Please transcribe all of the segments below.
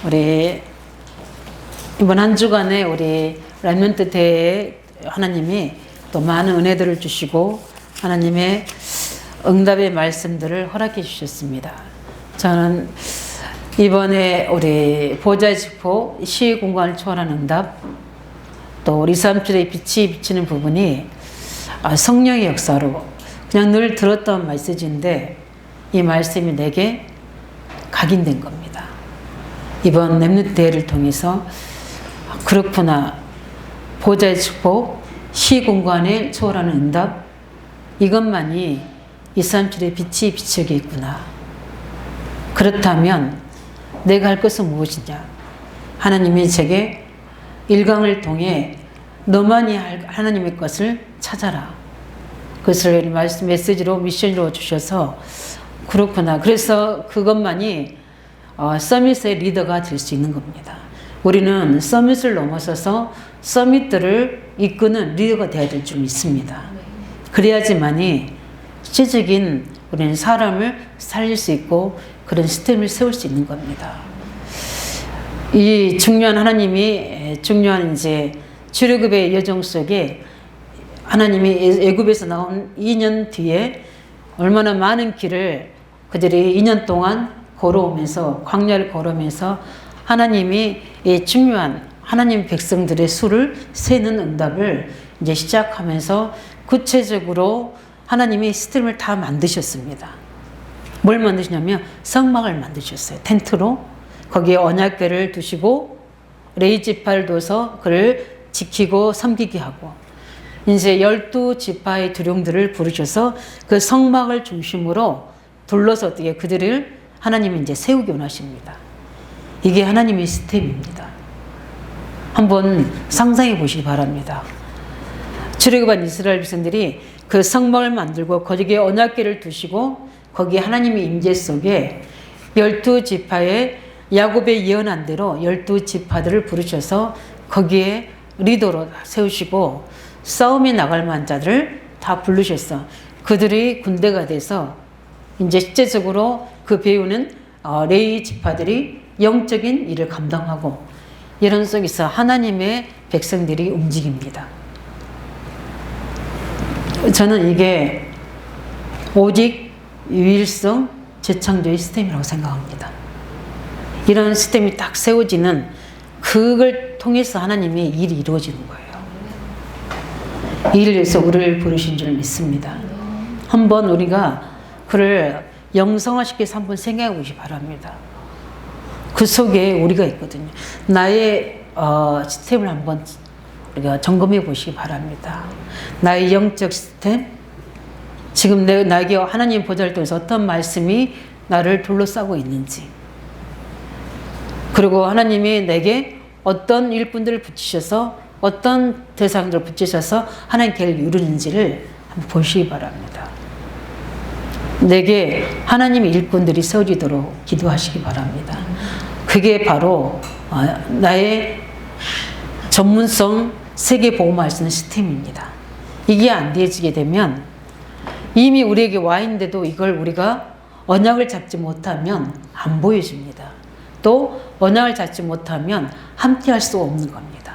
우리 이번 한 주간에 우리 렘넌트 대회에 하나님이 또 많은 은혜들을 주시고 하나님의 응답의 말씀들을 허락해 주셨습니다. 저는 이번에 우리 보좌의 직포 시의 공간을 초월하는 응답, 또 우리 237의 빛이 비치는 부분이 성령의 역사로 그냥 늘 들었던 메시지인데 이 말씀이 내게 각인된 겁니다. 이번 렘넌트 대회를 통해서 그렇구나, 보좌의 축복, 시 공간을 초월하는 응답, 이것만이 237의 빛이 비치게 있구나. 그렇다면 내가 할 것은 무엇이냐? 하나님이 제게 1강을 통해 너만이 할 하나님의 것을 찾아라. 그것을 말씀 메시지로 미션으로 주셔서 그렇구나. 그래서 그것만이 서밋의 리더가 될 수 있는 겁니다. 우리는 서밋을 넘어서서 서밋들을 이끄는 리더가 되어야 될 줄 믿습니다. 그래야지만이 실질적인 우리는 사람을 살릴 수 있고 그런 시스템을 세울 수 있는 겁니다. 이 중요한 하나님이 중요한 이제 출애굽의 여정 속에 하나님이 애굽에서 나온 2년 뒤에 얼마나 많은 길을 그들이 2년 동안 걸어오면서 광야를 걸으면서 하나님이 이 중요한 하나님 백성들의 수를 세는 응답을 이제 시작하면서 구체적으로 하나님이 시스템을 다 만드셨습니다. 뭘 만드시냐면 성막을 만드셨어요. 텐트로 거기에 언약궤를 두시고 레위 지파를 둬서 그를 지키고 섬기게 하고 이제 12지파의 두령들을 부르셔서 그 성막을 중심으로 둘러서 어떻게 그들을 하나님이 이제 세우기 원하십니다. 이게 하나님의 시스템입니다. 한번 상상해 보시기 바랍니다. 출애굽한 이스라엘 백성들이 그 성막을 만들고 거기에 언약궤를 두시고 거기에 하나님의 임재 속에 12지파의 야곱의 예언한 대로 12지파들을 부르셔서 거기에 리더로 세우시고 싸움에 나갈 만한 자들을 다 부르셔서 그들이 군대가 돼서 이제 실제적으로 그 배우는 레위 지파들이 영적인 일을 감당하고 이런 속에서 하나님의 백성들이 움직입니다. 저는 이게 오직 유일성 재창조의 시스템이라고 생각합니다. 이런 시스템이 딱 세워지는 그걸 통해서 하나님의 일이 이루어지는 거예요. 이 일을 위해서 우리를 부르신 줄 믿습니다. 한번 우리가 그를 영성화시켜서 한번 생각해 보시기 바랍니다. 그 속에 우리가 있거든요. 나의 시스템을 한번 우리가 점검해 보시기 바랍니다. 나의 영적 시스템, 지금 나에게 하나님 보좌를 통해서 어떤 말씀이 나를 둘러싸고 있는지, 그리고 하나님이 내게 어떤 일꾼들을 붙이셔서 어떤 대상들을 붙이셔서 하나님 계획을 이루는지를 한번 보시기 바랍니다. 내게 하나님의 일꾼들이 세워지도록 기도하시기 바랍니다. 그게 바로 나의 전문성 세계복음화할 수 있는 시스템입니다. 이게 안 되어지게 되면 이미 우리에게 와 있는데도 이걸 우리가 언약을 잡지 못하면 안 보여집니다. 또 언약을 잡지 못하면 함께 할 수 없는 겁니다.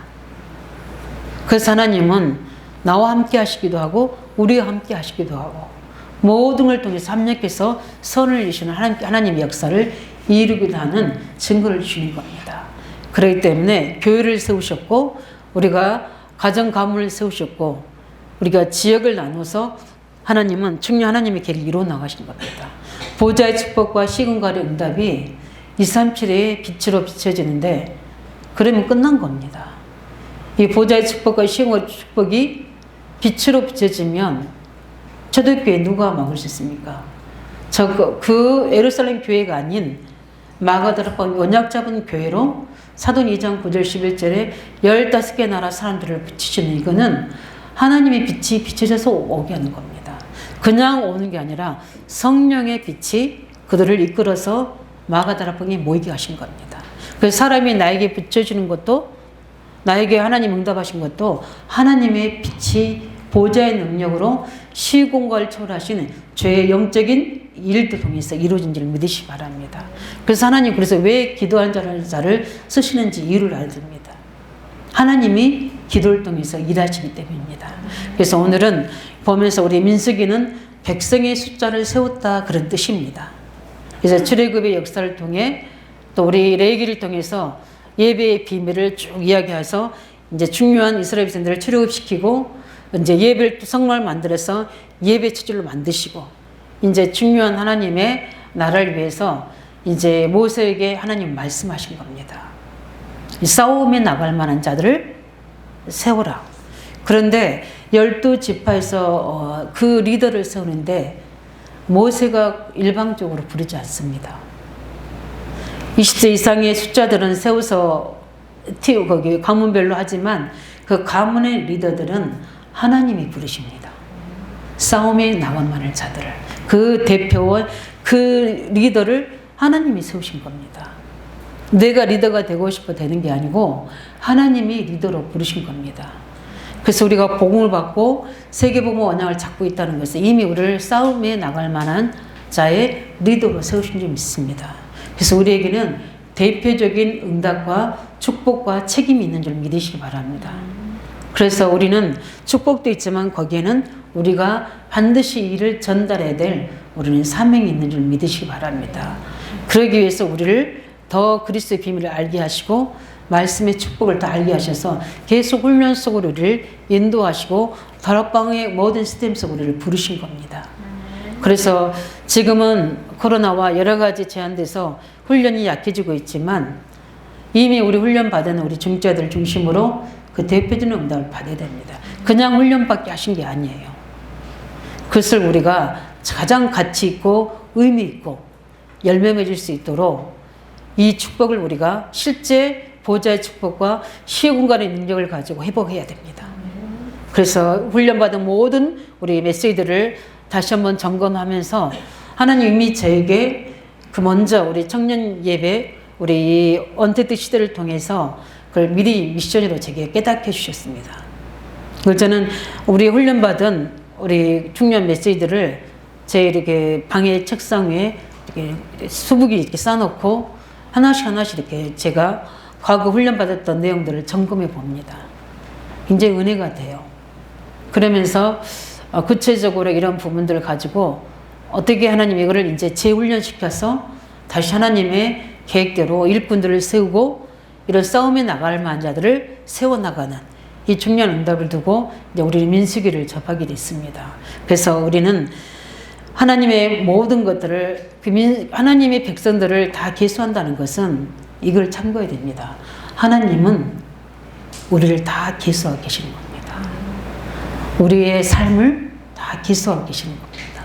그래서 하나님은 나와 함께 하시기도 하고 우리와 함께 하시기도 하고 모든 걸 통해서 합력해서 선을 이루시는 하나님의 역사를 이루기도 하는 증거를 주시는 겁니다. 그렇기 때문에 교회를 세우셨고 우리가 가정 가문을 세우셨고 우리가 지역을 나눠서 하나님은 중요한 하나님의 계획을 이루어 나가신 겁니다. 보좌의 축복과 시공간의 응답이 237의 빛으로 비춰지는데 그러면 끝난 겁니다. 이 보좌의 축복과 시공간의 축복이 빛으로 비춰지면 초대교회 누가 막을 수 있습니까? 그 예루살렘 교회가 아닌 마가다락방 언약 잡은 교회로 사도행 2장 9절 11절에 15개 나라 사람들을 붙이시는 이거는 하나님의 빛이 비춰져서 오게 하는 겁니다. 그냥 오는 게 아니라 성령의 빛이 그들을 이끌어서 마가다락방에 모이게 하신 겁니다. 그래서 사람이 나에게 비춰주는 것도 나에게 하나님 응답하신 것도 하나님의 빛이 보좌의 능력으로 시공간을 초월하시는 죄의 영적인 일도 통해서 이루어진 줄 믿으시기 바랍니다. 그래서 하나님 그래서 왜 기도한 자를 쓰시는지 이유를 알게 됩니다. 하나님이 기도를 통해서 일하시기 때문입니다. 그래서 오늘은 보면서 우리 민수기는 백성의 숫자를 세웠다 그런 뜻입니다. 그래서 출애굽의 역사를 통해 또 우리 레위기를 통해서 예배의 비밀을 쭉 이야기해서 이제 중요한 이스라엘 백성들을 출애굽시키고 이제 예배를 성막을 만들어서 예배 체질로 만드시고 이제 중요한 하나님의 나라를 위해서 이제 모세에게 하나님 말씀하신 겁니다. 싸움에 나갈 만한 자들을 세워라. 그런데 12지파에서 그 리더를 세우는데 모세가 일방적으로 부르지 않습니다. 20세 이상의 숫자들은 세워서 거기 가문별로 하지만 그 가문의 리더들은 하나님이 부르십니다. 싸움에 나갈 만한 자들을 그 대표와 그 리더를 하나님이 세우신 겁니다. 내가 리더가 되고 싶어 되는 게 아니고 하나님이 리더로 부르신 겁니다. 그래서 우리가 복음을 받고 세계복음 언약을 잡고 있다는 것은 이미 우리를 싸움에 나갈 만한 자의 리더로 세우신 줄 믿습니다. 그래서 우리에게는 대표적인 응답과 축복과 책임이 있는 줄 믿으시기 바랍니다. 그래서 우리는 축복도 있지만 거기에는 우리가 반드시 이를 전달해야 될 우리는 사명이 있는 줄 믿으시기 바랍니다. 그러기 위해서 우리를 더 그리스도의 비밀을 알게 하시고 말씀의 축복을 더 알게 하셔서 계속 훈련 속으로 우리를 인도하시고 다락방의 모든 시스템 속으로 우리를 부르신 겁니다. 그래서 지금은 코로나와 여러 가지 제한돼서 훈련이 약해지고 있지만 이미 우리 훈련 받은 우리 중자들 중심으로 그 대표적인 응답을 받아야 됩니다. 그냥 훈련받게 하신 게 아니에요. 그것을 우리가 가장 가치 있고 의미 있고 열매 맺을 수 있도록 이 축복을 우리가 실제 보좌의 축복과 시공간의 능력을 가지고 회복해야 됩니다. 그래서 훈련받은 모든 우리 메시지들을 다시 한번 점검하면서 하나님 이미 저에게 그 먼저 우리 청년 예배 우리 언택트 시대를 통해서 그걸 미리 미션으로 제게 깨닫게 해주셨습니다. 그래서 저는 우리 훈련받은 우리 중요한 메시지들을 제 이렇게 방의 책상 위에 이렇게 수북이 이렇게 쌓아놓고 하나씩 이렇게 제가 과거 훈련받았던 내용들을 점검해 봅니다. 굉장히 은혜가 돼요. 그러면서 구체적으로 이런 부분들을 가지고 어떻게 하나님 이거를 이제 재훈련시켜서 다시 하나님의 계획대로 일꾼들을 세우고 이런 싸움에 나갈 만한 자들을 세워나가는 이 중요한 응답을 두고 이제 우리는 민수기를 접하게 됐습니다. 그래서 우리는 하나님의 모든 것들을 하나님의 백성들을 다 계수한다는 것은 이걸 참고해야 됩니다. 하나님은 우리를 다 계수하고 계시는 겁니다. 우리의 삶을 다 계수하고 계시는 겁니다.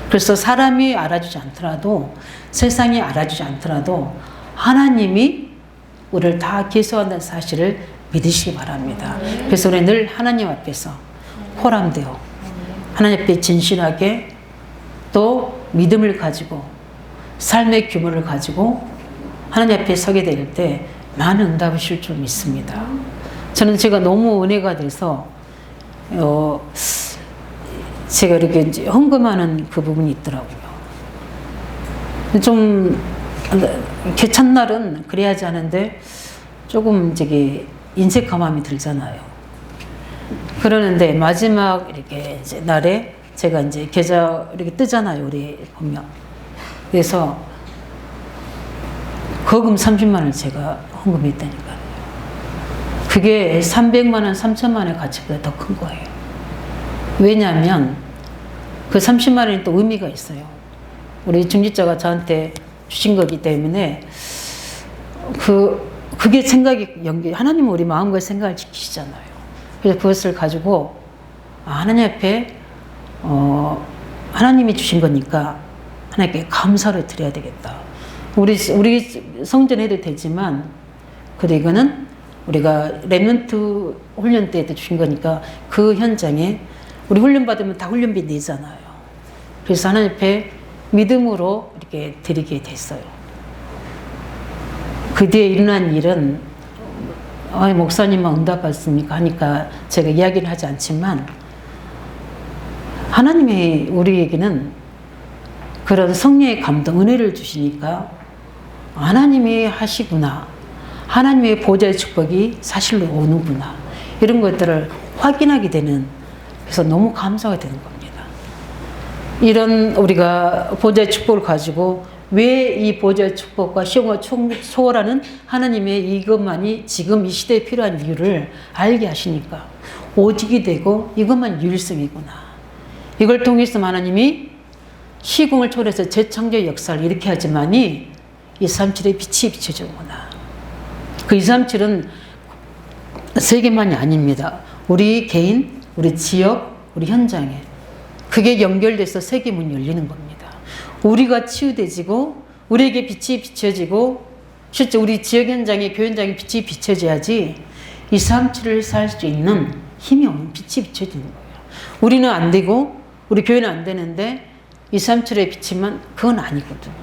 그래서 사람이 알아주지 않더라도 세상이 알아주지 않더라도 하나님이 우리를 다 계수한다는 사실을 믿으시기 바랍니다. 그래서 우리는 늘 하나님 앞에서 호람되어 하나님 앞에 진실하게 또 믿음을 가지고 삶의 규모를 가지고 하나님 앞에 서게 될 때 많은 응답을 주실 줄 믿습니다. 저는 제가 너무 은혜가 돼서 제가 이렇게 이제 헌금하는 그 부분이 있더라고요. 좀 개찬날은 그래야지 하는데 조금 저기 인색함이 들잖아요. 그러는데 마지막 이렇게 이제 날에 제가 이제 계좌 이렇게 뜨잖아요. 우리 보면. 그래서 거금 30만 원을 제가 헌금했다니까요. 그게 300만 원, 3천만 원의 가치보다 더 큰 거예요. 왜냐하면 그 30만 원이 또 의미가 있어요. 우리 중직자가 저한테 주신 거기 때문에 그게 생각이 하나님은 우리 마음과 생각을 지키시잖아요. 그래서 그것을 가지고 하나님 앞에 하나님이 주신 거니까 하나님께 감사를 드려야 되겠다. 우리 성전해도 되지만 그래도 이거는 우리가 렘넌트 훈련 때 주신 거니까 그 현장에 우리 훈련 받으면 다 훈련비 내잖아요. 그래서 하나님 앞에 믿음으로 이렇게 드리게 됐어요. 그 뒤에 일어난 일은 목사님만 응답받습니까 하니까 제가 이야기를 하지 않지만 하나님이 우리에게는 그런 성령의 감동, 은혜를 주시니까 하나님이 하시구나. 하나님의 보좌의 축복이 사실로 오는구나. 이런 것들을 확인하게 되는, 그래서 너무 감사가 되는 겁니다. 이런 우리가 보좌의 축복을 가지고 왜 이 보좌의 축복과 시험을 초월하는 하나님의 이것만이 지금 이 시대에 필요한 이유를 알게 하시니까 오직이 되고 이것만 유일성이구나. 이걸 통해서 하나님이 시공을 초월해서 재창조의 역사를 일으켜 하지만이 237의 빛이 비춰지구나. 그 237은 세계만이 아닙니다. 우리 개인, 우리 지역, 우리 현장에 그게 연결돼서 세계 문이 열리는 겁니다. 우리가 치유되지고 우리에게 빛이 비춰지고 실제 우리 지역 현장에 교회 현장에 빛이 비춰져야지 237을 살 수 있는 힘이 없는 빛이 비춰지는 거예요. 우리는 안 되고 우리 교회는 안 되는데 237의 빛이면 그건 아니거든요.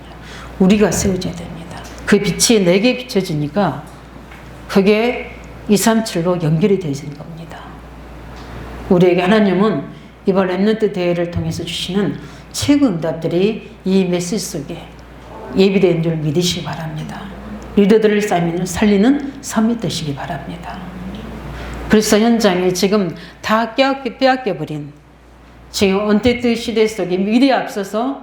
우리가 세워져야 됩니다. 그 빛이 내게 비춰지니까 그게 237로 연결이 되어지는 겁니다. 우리에게 하나님은 이번 렘넌트 대회를 통해서 주시는 최고 응답들이 이 메시지 속에 예비된 줄 믿으시기 바랍니다. 리더들을 살리는 삶이 되시기 바랍니다. 그래서 현장에 지금 다 빼앗겨버린 지금 언택트 시대 속에 미래에 앞서서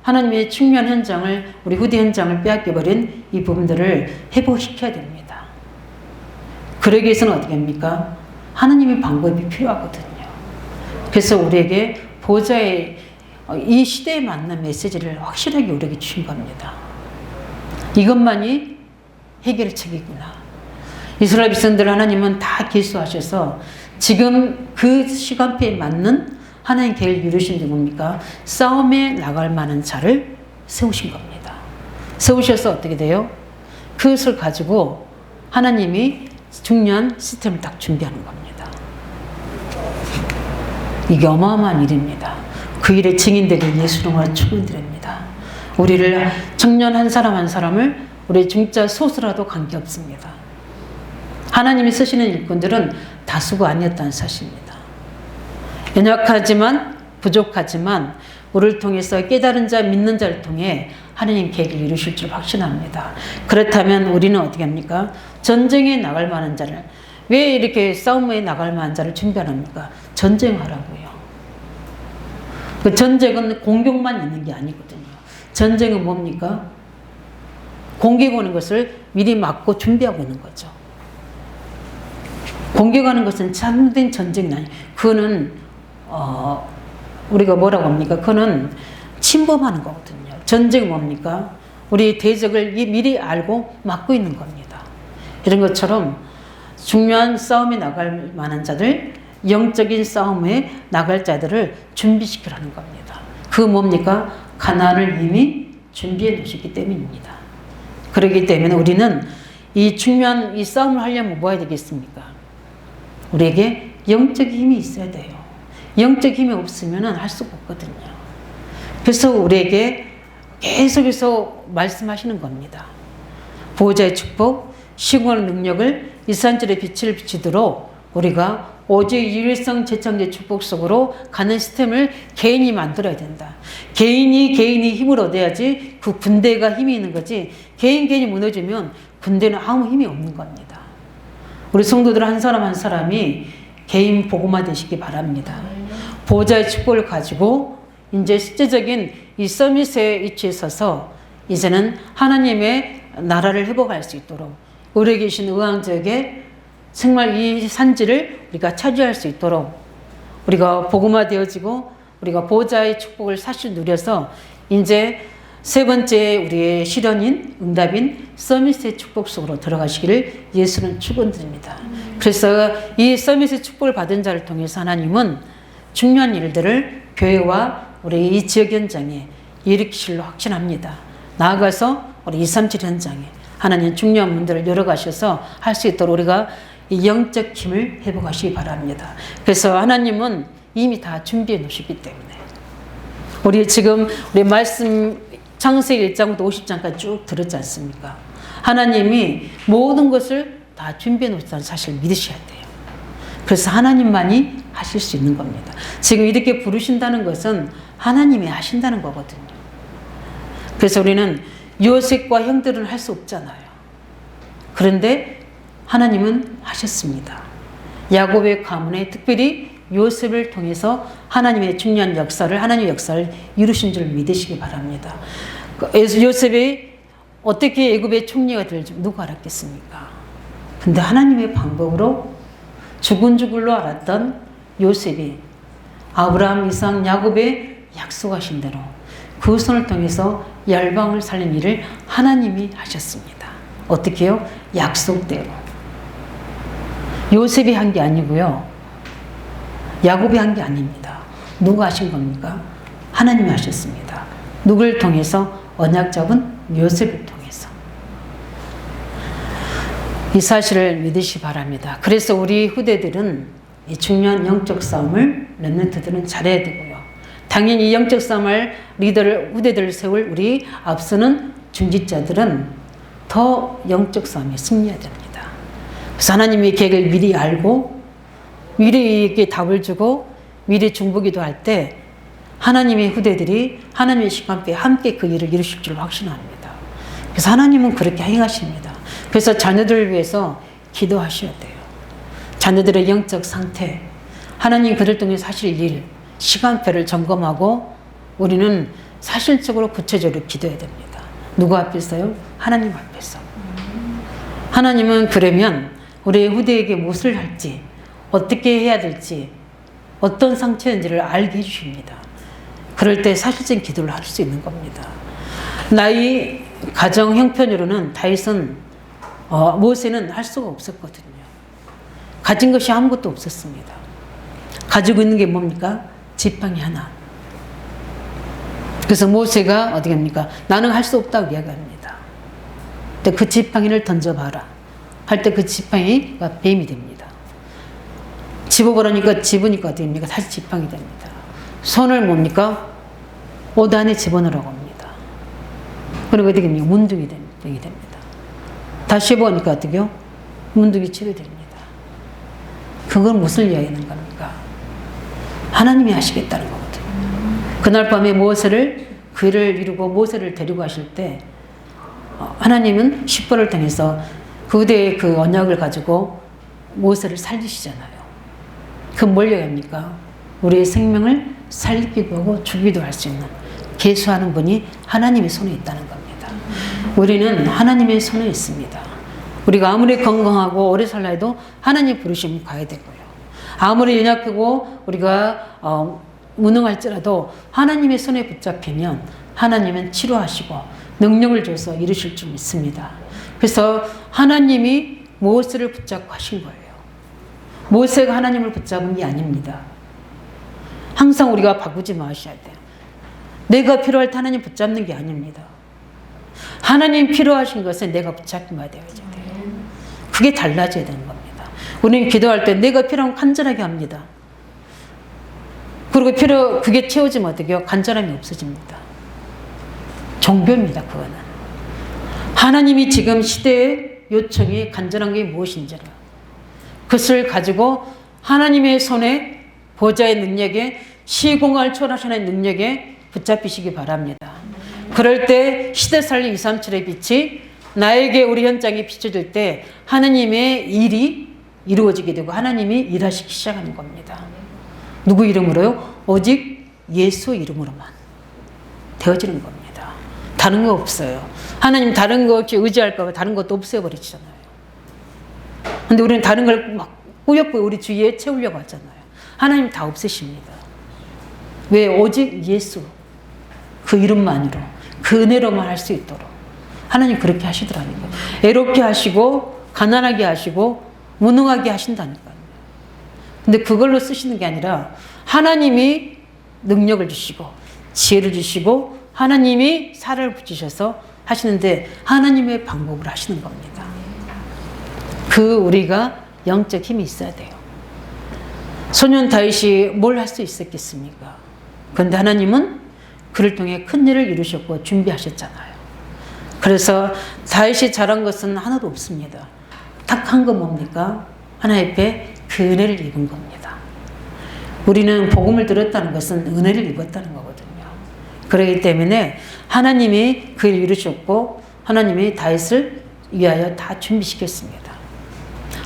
하나님의 충만한 현장을, 우리 후대 현장을 빼앗겨버린 이 부분들을 회복시켜야 됩니다. 그러기 위해서는 어떻게 합니까? 하나님의 방법이 필요하거든요. 그래서 우리에게 보좌의 이 시대에 맞는 메시지를 확실하게 우리에게 주신 겁니다. 이것만이 해결책이구나. 이스라엘 백성들 하나님은 다 계수하셔서 지금 그 시간표에 맞는 하나님 계획을 이루신 게 뭡니까? 싸움에 나갈 만한 자를 세우신 겁니다. 세우셔서 어떻게 돼요? 그것을 가지고 하나님이 중요한 시스템을 딱 준비하는 겁니다. 이게 어마어마한 일입니다. 그 일의 증인들이 예수님을 축원드립니다. 우리를 청년 한 사람 한 사람을 우리 중자 소수라도 관계없습니다. 하나님이 쓰시는 일꾼들은 다수가 아니었다는 사실입니다. 연약하지만 부족하지만 우리를 통해서 깨달은 자, 믿는 자를 통해 하나님 계획을 이루실 줄 확신합니다. 그렇다면 우리는 어떻게 합니까? 전쟁에 나갈 만한 자를, 왜 이렇게 싸움에 나갈 만한 자를 준비합니까? 전쟁하라고요. 그 전쟁은 공격만 있는 게 아니거든요. 전쟁은 뭡니까? 공격 오는 것을 미리 막고 준비하고 있는 거죠. 공격하는 것은 잘못된 전쟁이 아니에요. 그거는 우리가 뭐라고 합니까? 그거는 침범하는 거거든요. 전쟁은 뭡니까? 우리 대적을 미리 알고 막고 있는 겁니다. 이런 것처럼 중요한 싸움에 나갈 만한 자들, 영적인 싸움에 나갈 자들을 준비시키라는 겁니다. 그 뭡니까? 가나안을 이미 준비해 놓으셨기 때문입니다. 그렇기 때문에 우리는 이 중요한 이 싸움을 하려면 뭐 해야 되겠습니까? 우리에게 영적 힘이 있어야 돼요. 영적 힘이 없으면 할 수가 없거든요. 그래서 우리에게 계속해서 말씀하시는 겁니다. 보호자의 축복, 시공의 능력을 이산절의 빛을 비추도록 우리가 오직 유일성 재창조의 축복 속으로 가는 시스템을 개인이 만들어야 된다. 개인이 힘을 얻어야지 그 군대가 힘이 있는 거지, 개인이 무너지면 군대는 아무 힘이 없는 겁니다. 우리 성도들 한 사람 한 사람이 개인 복음화 되시기 바랍니다. 보호자의 축복을 가지고 이제 실제적인 이 서밋에 위치해 서서 이제는 하나님의 나라를 회복할 수 있도록 의뢰 계신 의왕적에 정말 이 산지를 우리가 차지할 수 있도록 우리가 복음화 되어지고 우리가 보호자의 축복을 사실 누려서 이제 세 번째 우리의 실현인 응답인 서밋의 축복 속으로 들어가시기를 예수는 축원드립니다. 그래서 이 서밋의 축복을 받은 자를 통해서 하나님은 중요한 일들을 교회와 우리 이 지역 현장에 일으키실로 확신합니다. 나아가서 우리 237 현장에 하나님 중요한 문들을 열어가셔서 할 수 있도록 우리가 이 영적 힘을 회복하시기 바랍니다. 그래서 하나님은 이미 다 준비해 놓으셨기 때문에 우리 지금 우리 말씀 창세기 1장부터 50장까지 쭉 들었지 않습니까? 하나님이 모든 것을 다 준비해 놓았다는 사실을 믿으셔야 돼요. 그래서 하나님만이 하실 수 있는 겁니다. 지금 이렇게 부르신다는 것은 하나님이 하신다는 거거든요. 그래서 우리는 요셉과 형들은 할 수 없잖아요. 그런데 하나님은 하셨습니다. 야곱의 가문에 특별히 요셉을 통해서 하나님의 중요한 역사를, 하나님의 역사를 이루신 줄 믿으시기 바랍니다. 요셉이 어떻게 애굽의 총리가 될 줄 누가 알았겠습니까? 근데 하나님의 방법으로 죽을로 알았던 요셉이 아브라함, 이삭, 야곱의 약속하신 대로 그 손을 통해서 열방을 살린 일을 하나님이 하셨습니다. 어떻게 해요? 약속대로. 요셉이 한 게 아니고요. 야곱이 한 게 아닙니다. 누가 하신 겁니까? 하나님이 하셨습니다. 누굴 통해서? 언약 잡은 요셉을 통해서. 이 사실을 믿으시 바랍니다. 그래서 우리 후대들은 이 중요한 영적 싸움을 렘넌트들은 잘해야 되고요. 당연히 이 영적 싸움을 후대들을 세울 우리 앞서는 중직자들은 더 영적 싸움에 승리해야 됩니다. 그래서 하나님의 계획을 미리 알고 미리 이렇게 답을 주고 미리 중보기도 할 때 하나님의 후대들이 하나님의 시간표에 함께 그 일을 이루실 줄 확신합니다. 그래서 하나님은 그렇게 행하십니다. 그래서 자녀들을 위해서 기도하셔야 돼요. 자녀들의 영적 상태, 하나님 그들 통해서 하실 일, 시간표를 점검하고 우리는 사실적으로 구체적으로 기도해야 됩니다. 누구 앞에서요? 하나님 앞에서. 하나님은 그러면 우리의 후대에게 무엇을 할지, 어떻게 해야 될지, 어떤 상처인지를 알게 해주십니다. 그럴 때 사실적인 기도를 할 수 있는 겁니다. 나의 가정 형편으로는 다윗은 모세는 할 수가 없었거든요. 가진 것이 아무것도 없었습니다. 가지고 있는 게 뭡니까? 지팡이 하나. 그래서 모세가 어떻게 합니까? 나는 할 수 없다고 이야기합니다. 근데 그 지팡이를 던져봐라. 할 때 그 지팡이가 뱀이 됩니다. 집어보라니까 집으니까 어떻게 됩니까? 다시 지팡이 됩니다. 손을 뭡니까? 옷 안에 집어넣으라고 합니다. 그리고 어떻게 됩니까? 문둥이 됩니다. 다시 해보니까 어떻게요? 문둥이 치료됩니다. 그건 무슨 이야기하는 겁니까? 하나님이 하시겠다는 거거든요. 그날 밤에 모세를 그 일을 이루고 모세를 데리고 가실 때 하나님은 십벌을 통해서 그대의 그 언약을 가지고 모세를 살리시잖아요. 그럼 뭘 얘기합니까? 우리의 생명을 살리기도 하고 죽이기도 할 수 있는 계수하는 분이 하나님의 손에 있다는 겁니다. 우리는 하나님의 손에 있습니다. 우리가 아무리 건강하고 오래 살라 해도 하나님 부르시면 가야 되고요. 아무리 연약하고 우리가 무능할지라도 하나님의 손에 붙잡히면 하나님은 치료하시고 능력을 줘서 이루실 줄 믿습니다. 그래서 하나님이 모세를 붙잡고 하신 거예요. 모세가 하나님을 붙잡은 게 아닙니다. 항상 우리가 바꾸지 마셔야 돼요. 내가 필요할 때 하나님 붙잡는 게 아닙니다. 하나님 필요하신 것에 내가 붙잡혀야 돼요. 그게 달라져야 되는 겁니다. 우리는 기도할 때 내가 필요한 간절하게 합니다. 그리고 그게 채워지면 어떻게 해요? 간절함이 없어집니다. 종교입니다. 그거는. 하나님이 지금 시대의 요청이 간절한 게 무엇인지를 그것을 가지고 하나님의 손에 보좌의 능력에 시공을 초월하시는 능력에 붙잡히시기 바랍니다. 그럴 때 시대 살림 237의 빛이 나에게 우리 현장에 비춰질 때 하나님의 일이 이루어지게 되고 하나님이 일하시기 시작하는 겁니다. 누구 이름으로요? 오직 예수 이름으로만 되어지는 겁니다. 다른 거 없어요. 하나님 다른 거 없이 의지할까 봐 다른 것도 없애버리시잖아요. 근데 우리는 다른 걸 막 꾸역꾸역 우리 주위에 채우려고 하잖아요. 하나님 다 없애십니다. 왜? 오직 예수 그 이름만으로 그 은혜로만 할 수 있도록 하나님 그렇게 하시더라고요. 애롭게 하시고 가난하게 하시고 무능하게 하신다니까요. 근데 그걸로 쓰시는 게 아니라 하나님이 능력을 주시고 지혜를 주시고 하나님이 살을 붙이셔서 하시는데 하나님의 방법으로 하시는 겁니다. 그 우리가 영적 힘이 있어야 돼요. 소년 다윗이 뭘 할 수 있었겠습니까? 그런데 하나님은 그를 통해 큰 일을 이루셨고 준비하셨잖아요. 그래서 다윗이 잘한 것은 하나도 없습니다. 딱 한 건 뭡니까? 하나님 앞에 그 은혜를 입은 겁니다. 우리는 복음을 들었다는 것은 은혜를 입었다는 거거든요. 그렇기 때문에 하나님이 그를 이루셨고 하나님이 다윗을 위하여 다 준비시켰습니다.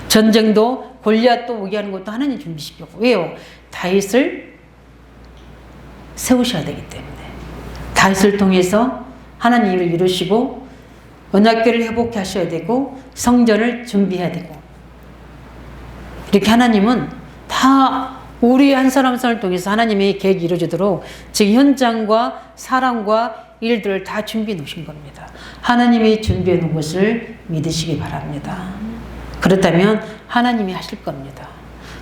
전쟁도 골리앗도 오게 하는 것도 하나님 준비시켰고, 왜요? 다윗을 세우셔야 되기 때문에. 다윗을 통해서 하나님을 이루시고 언약궤를 회복해 하셔야 되고 성전을 준비해야 되고, 이렇게 하나님은 다 우리 한 사람 한 사람을 통해서 하나님의 계획이 이루어지도록 지금 현장과 사람과 일들을 다 준비해 놓으신 겁니다. 하나님이 준비해 놓은 것을 믿으시기 바랍니다. 그렇다면 하나님이 하실 겁니다.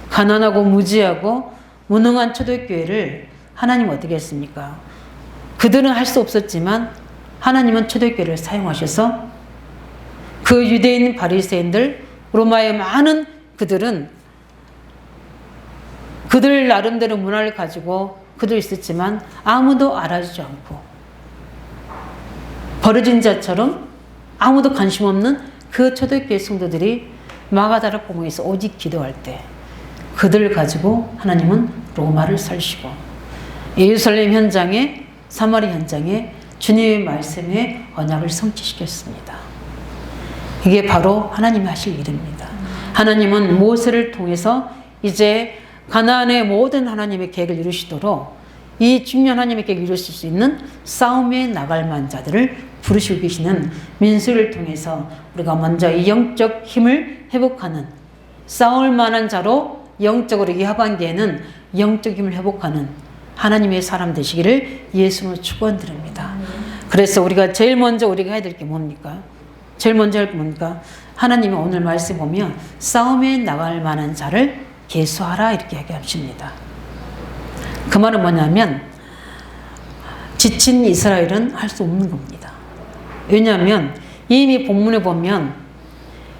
가난하고 무지하고 무능한 초대교회를 하나님 어떻게 했습니까? 그들은 할 수 없었지만 하나님은 초대교회를 사용하셔서 그 유대인 바리새인들, 로마의 많은 그들은 그들 나름대로 문화를 가지고 그들 있었지만 아무도 알아주지 않고 버려진 자처럼 아무도 관심 없는 그 초대교회 성도들이 마가다라 공회에서 오직 기도할 때 그들을 가지고 하나님은 로마를 살리시고 예루살렘 현장에 사마리 현장에 주님의 말씀에 언약을 성취시켰습니다. 이게 바로 하나님이 하실 일입니다. 하나님은 모세를 통해서 이제 가나안의 모든 하나님의 계획을 이루시도록 이 중요한 하나님의 계획을 이루실 수 있는 싸움에 나갈 만한 자들을 부르시고 계시는 민수를 통해서 우리가 먼저 이 영적 힘을 회복하는, 싸울 만한 자로 영적으로 이 하반기에는 영적 힘을 회복하는 하나님의 사람 되시기를 예수님으로 축원드립니다. 그래서 우리가 제일 먼저 우리가 해야 될 게 뭡니까? 제일 먼저 할 게 뭡니까? 하나님이 오늘 말씀 보면 싸움에 나갈 만한 자를 계수하라 이렇게 얘기하십니다. 그 말은 뭐냐면 지친 이스라엘은 할 수 없는 겁니다. 왜냐하면 이미 본문에 보면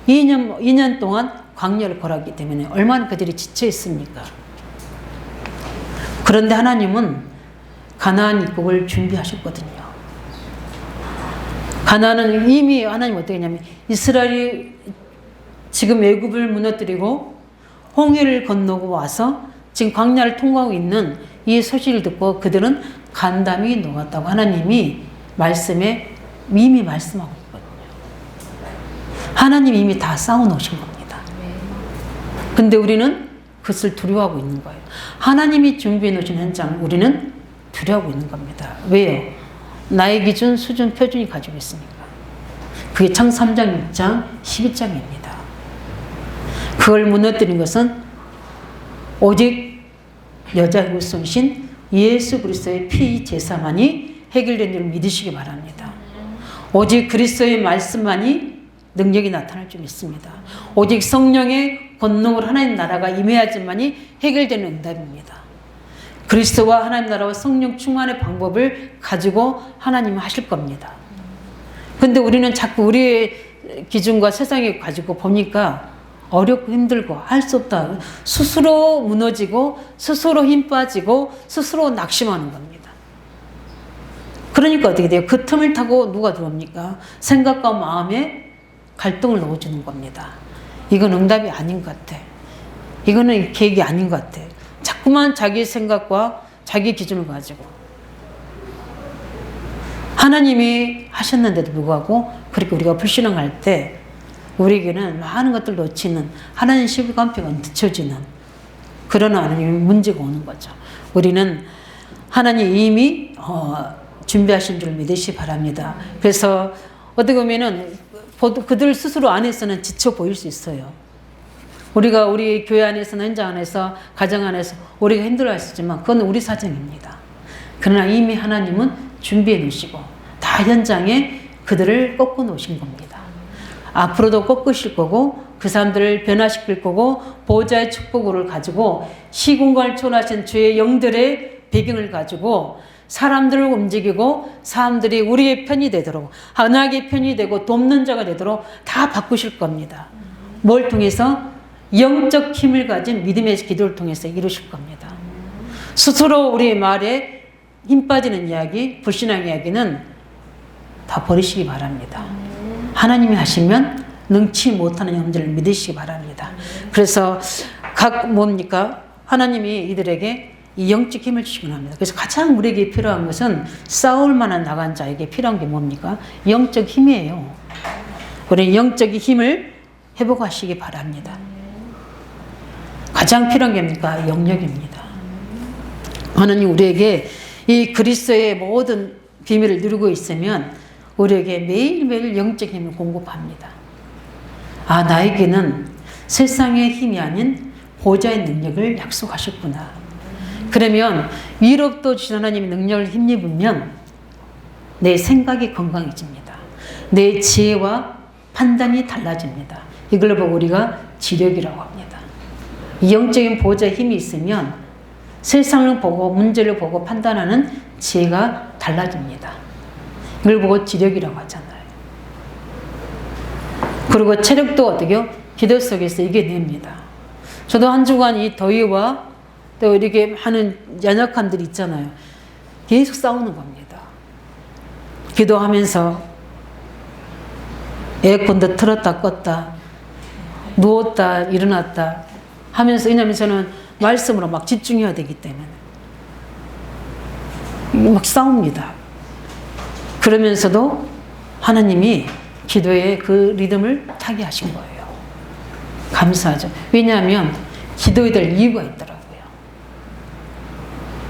2년 동안 광야를 걸었기 때문에 얼마나 그들이 지쳐 있습니까? 그런데 하나님은 가나안 입국을 준비하셨거든요. 가나안은 이미 하나님 어떻게 했냐면 이스라엘이 지금 애굽을 무너뜨리고 홍해를 건너고 와서 지금 광야를 통과하고 있는 이 소식을 듣고 그들은 간담이 녹았다고 하나님이 말씀에 이미 말씀하고 있거든요. 하나님이 이미 다 쌓아놓으신 겁니다. 근데 우리는 그것을 두려워하고 있는 거예요. 하나님이 준비해 놓으신 현장을 우리는 두려워하고 있는 겁니다. 왜요? 나의 기준, 수준, 표준이 가지고 있으니까. 그게 창 3장, 6장, 12장입니다. 그걸 무너뜨린 것은 오직 여자 후손이신 예수 그리스도의 피 제사만이 해결된 줄 믿으시기 바랍니다. 오직 그리스도의 말씀만이 능력이 나타날 줄 믿습니다. 오직 성령의 권능으로 하나님 나라가 임해야지만이 해결되는 응답입니다. 그리스도와 하나님 나라와 성령 충만의 방법을 가지고 하나님은 하실 겁니다. 근데 우리는 자꾸 우리의 기준과 세상에 가지고 보니까 어렵고 힘들고 할 수 없다. 스스로 무너지고 스스로 힘 빠지고 스스로 낙심하는 겁니다. 그러니까 어떻게 돼요? 그 틈을 타고 누가 들어옵니까? 생각과 마음에 갈등을 넣어주는 겁니다. 이건 응답이 아닌 것 같아. 이거는 계획이 아닌 것 같아. 자꾸만 자기 생각과 자기 기준을 가지고 하나님이 하셨는데도 불구하고 그렇게 우리가 불신앙할 때 우리에게는 많은 것들을 놓치는 하나님 시간표가 늦춰지는 그런 하나님의 문제가 오는 거죠. 우리는 하나님 이미 준비하신 줄 믿으시기 바랍니다. 그래서 어떻게 보면은 그들 스스로 안에서는 지쳐 보일 수 있어요. 우리가 우리 교회 안에서는 현장 안에서 가정 안에서 우리가 힘들어할 수 있지만 그건 우리 사정입니다. 그러나 이미 하나님은 준비해 놓으시고 다 현장에 그들을 꺾어 놓으신 겁니다. 앞으로도 꺾으실 거고 그 사람들을 변화시킬 거고 보호자의 축복을 가지고 시공간을 초월하신 주의 영들의 배경을 가지고 사람들을 움직이고 사람들이 우리의 편이 되도록 언약의 편이 되고 돕는 자가 되도록 다 바꾸실 겁니다. 뭘 통해서? 영적 힘을 가진 믿음의 기도를 통해서 이루실 겁니다. 스스로 우리의 말에 힘 빠지는 이야기, 불신앙 이야기는 다 버리시기 바랍니다. 하나님이 하시면 능치 못하는 영들을 믿으시기 바랍니다. 그래서 뭡니까? 하나님이 이들에게 이 영적 힘을 주시곤 합니다. 그래서 가장 우리에게 필요한 것은 싸울 만한 나간 자에게 필요한 게 뭡니까? 영적 힘이에요. 우리 영적 힘을 회복하시기 바랍니다. 가장 필요한 게 뭡니까? 영역입니다. 하나님 우리에게 이 그리스도의 모든 비밀을 누리고 있으면 우리에게 매일매일 영적 힘을 공급합니다. 아, 나에게는 세상의 힘이 아닌 보좌의 능력을 약속하셨구나. 그러면 위로부터 주신 하나님의 능력을 힘입으면 내 생각이 건강해집니다. 내 지혜와 판단이 달라집니다. 이걸 보고 우리가 지력이라고 합니다. 이 영적인 보좌의 힘이 있으면 세상을 보고 문제를 보고 판단하는 지혜가 달라집니다. 이걸 보고 지력이라고 하잖아요. 그리고 체력도 어떻게요? 기도 속에서 이겨냅니다. 저도 한 주간 이 더위와 또 이렇게 하는 연약함들이 있잖아요. 계속 싸우는 겁니다. 기도하면서 에어컨도 틀었다 껐다 누웠다 일어났다 하면서, 왜냐하면 저는 말씀으로 막 집중해야 되기 때문에 막 싸웁니다. 그러면서도 하나님이 기도의 그 리듬을 타게 하신 거예요. 감사하죠. 왜냐하면 기도해야 될 이유가 있더라고요.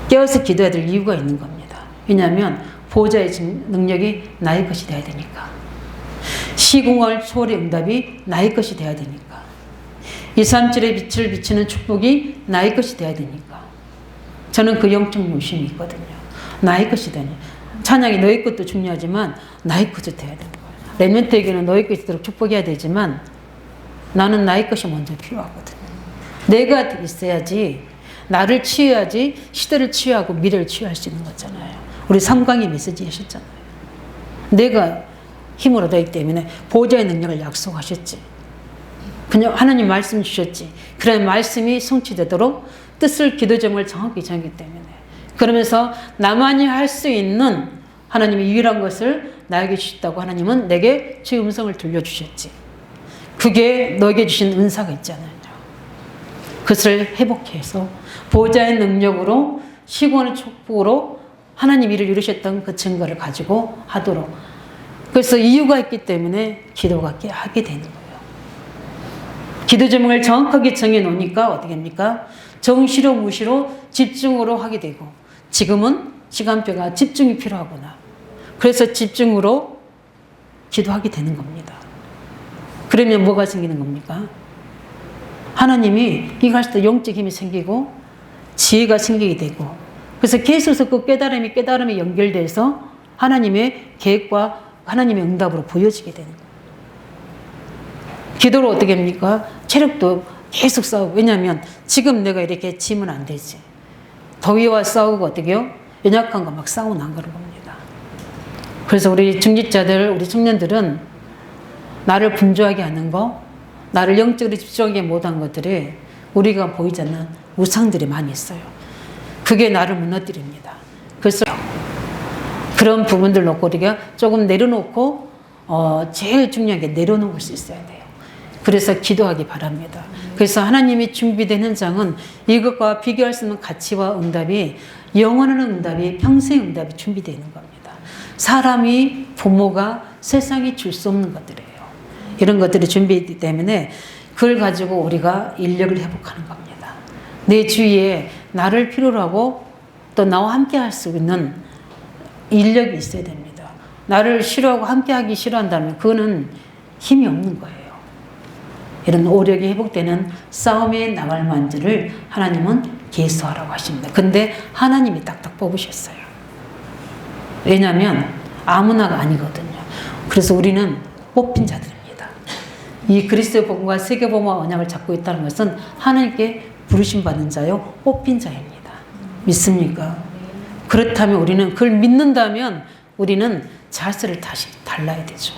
깨어서 기도해야 될 이유가 있는 겁니다. 왜냐하면 보좌의 능력이 나의 것이 돼야 되니까. 시공할 초월의 응답이 나의 것이 돼야 되니까. 237의 빛을 비치는 축복이 나의 것이 돼야 되니까. 저는 그 영적 욕심이 있거든요. 나의 것이 되니. 찬양이 너의 것도 중요하지만 나의 것이 돼야 되는 거예요. 렘넌트에게는 너의 것이 되도록 축복해야 되지만 나는 나의 것이 먼저 필요하거든요. 내가 있어야지, 나를 치유해야지 시대를 치유하고 미래를 치유할 수 있는 거잖아요. 우리 삼강의 메시지 하셨잖아요. 내가 힘을 얻었기 때문에 보좌의 능력을 약속하셨지. 그냥 하나님 말씀 주셨지. 그래 말씀이 성취되도록 뜻을 기도 제목을 정확히 정했기 때문에. 그러면서 나만이 할 수 있는 하나님의 유일한 것을 나에게 주셨다고 하나님은 내게 주의 음성을 들려주셨지. 그게 너에게 주신 은사가 있잖아요. 그것을 회복해서 보좌의 능력으로 시공하는 축복으로 하나님 일을 이루셨던 그 증거를 가지고 하도록. 그래서 이유가 있기 때문에 기도가 하게 되는 거예요. 기도 제목을 정확하게 정해놓으니까 어떻게 합니까? 정시로 무시로 집중으로 하게 되고, 지금은 시간표가 집중이 필요하구나. 그래서 집중으로 기도하게 되는 겁니다. 그러면 뭐가 생기는 겁니까? 하나님이 이거 할 때 영적 힘이 생기고 지혜가 생기게 되고, 그래서 계속해서 그 깨달음이 연결돼서 하나님의 계획과 하나님의 응답으로 보여지게 되는 거예요. 기도로 어떻게 합니까? 체력도 계속 싸우고. 왜냐하면 지금 내가 이렇게 지면 안 되지. 더위와 싸우고 어떻게 해요? 연약한 거 막 싸우고 난 그런 겁니다. 그래서 우리 중직자들, 우리 청년들은 나를 분주하게 하는 거, 나를 영적으로 집중하게 못한 것들이 우리가 보이지 않는 우상들이 많이 있어요. 그게 나를 무너뜨립니다. 그래서 그런 부분들 놓고 우리가 조금 내려놓고 제일 중요한 게 내려놓을 수 있어야 돼요. 그래서 기도하기 바랍니다. 그래서 하나님이 준비된 현장은 이것과 비교할 수 있는 가치와 응답이, 영원한 응답이, 평생 응답이 준비되어 있는 겁니다. 사람이, 부모가, 세상이 줄 수 없는 것들이에요. 이런 것들이 준비되기 때문에 그걸 가지고 우리가 인력을 회복하는 겁니다. 내 주위에 나를 필요로 하고 또 나와 함께 할 수 있는 인력이 있어야 됩니다. 나를 싫어하고 함께 하기 싫어한다면 그거는 힘이 없는 거예요. 이런 오력이 회복되는 싸움에 나갈 만지를 하나님은 계수하라고 하십니다. 근데 하나님이 딱딱 뽑으셨어요. 왜냐하면 아무나가 아니거든요. 그래서 우리는 뽑힌 자들입니다. 이 그리스도의 복음과 세계복음과 언약을 잡고 있다는 것은 하나님께 부르심 받는 자요, 뽑힌 자입니다. 믿습니까? 그렇다면 우리는 그걸 믿는다면 우리는 자세를 다시 달라야 되죠.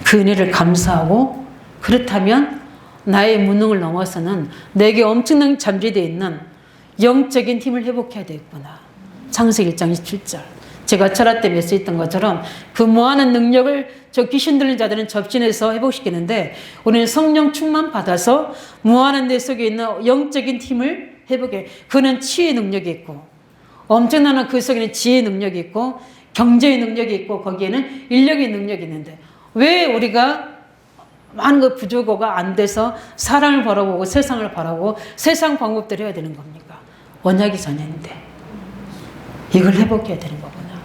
그 은혜를 감사하고, 그렇다면 나의 무능을 넘어서는 내게 엄청난 잠재되어 있는 영적인 힘을 회복해야 되겠구나. 창세기 1장 27절. 제가 철학 때 메시했던 것처럼 그 무한한 능력을 저 귀신 들린 자들은 접신해서 회복시키는데, 우리는 성령 충만 받아서 무한한 내 속에 있는 영적인 힘을 회복해. 그는 치유의 능력이 있고 엄청난 그 속에는 지혜의 능력이 있고 경제의 능력이 있고 거기에는 인력의 능력이 있는데 왜 우리가 많은 그 부족어가 안 돼서 사람을 바라보고 세상을 바라보고 세상 방법대로 해야 되는 겁니까? 언약이 전인데 이걸 회복해야 되는 거구나.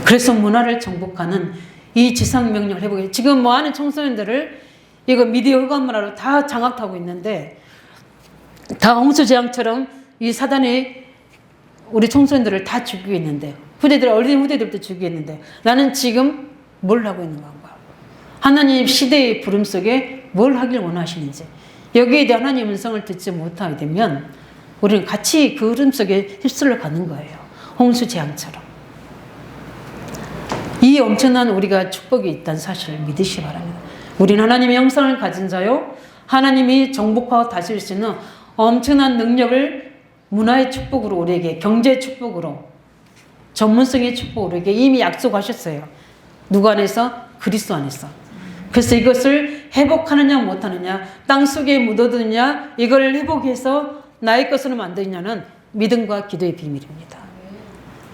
그래서 문화를 정복하는 이 지상명령을 회복해. 지금 많은 청소년들을 이거 미디어 흑암 문화로 다 장악하고 있는데 다 홍수재앙처럼 이 사단이 우리 청소년들을 다 죽이고 있는데 어린 후대들도 죽이고 있는데 나는 지금 뭘 하고 있는 건가? 하나님 시대의 부름 속에 뭘 하길 원하시는지 여기에 대한 하나님의 음성을 듣지 못하게 되면 우리는 같이 그 흐름 속에 휩쓸려 가는 거예요. 홍수재앙처럼. 이 엄청난 우리가 축복이 있다는 사실을 믿으시기 바랍니다. 우리는 하나님의 형상을 가진 자요 하나님이 정복하고 다스릴 수 있는 엄청난 능력을 문화의 축복으로 우리에게 경제의 축복으로 전문성의 축복으로 우리에게 이미 약속하셨어요. 누구 안에서? 그리스도 안에서. 그래서 이것을 회복하느냐 못하느냐 땅 속에 묻어두느냐 이걸 회복해서 나의 것으로 만드느냐는 믿음과 기도의 비밀입니다.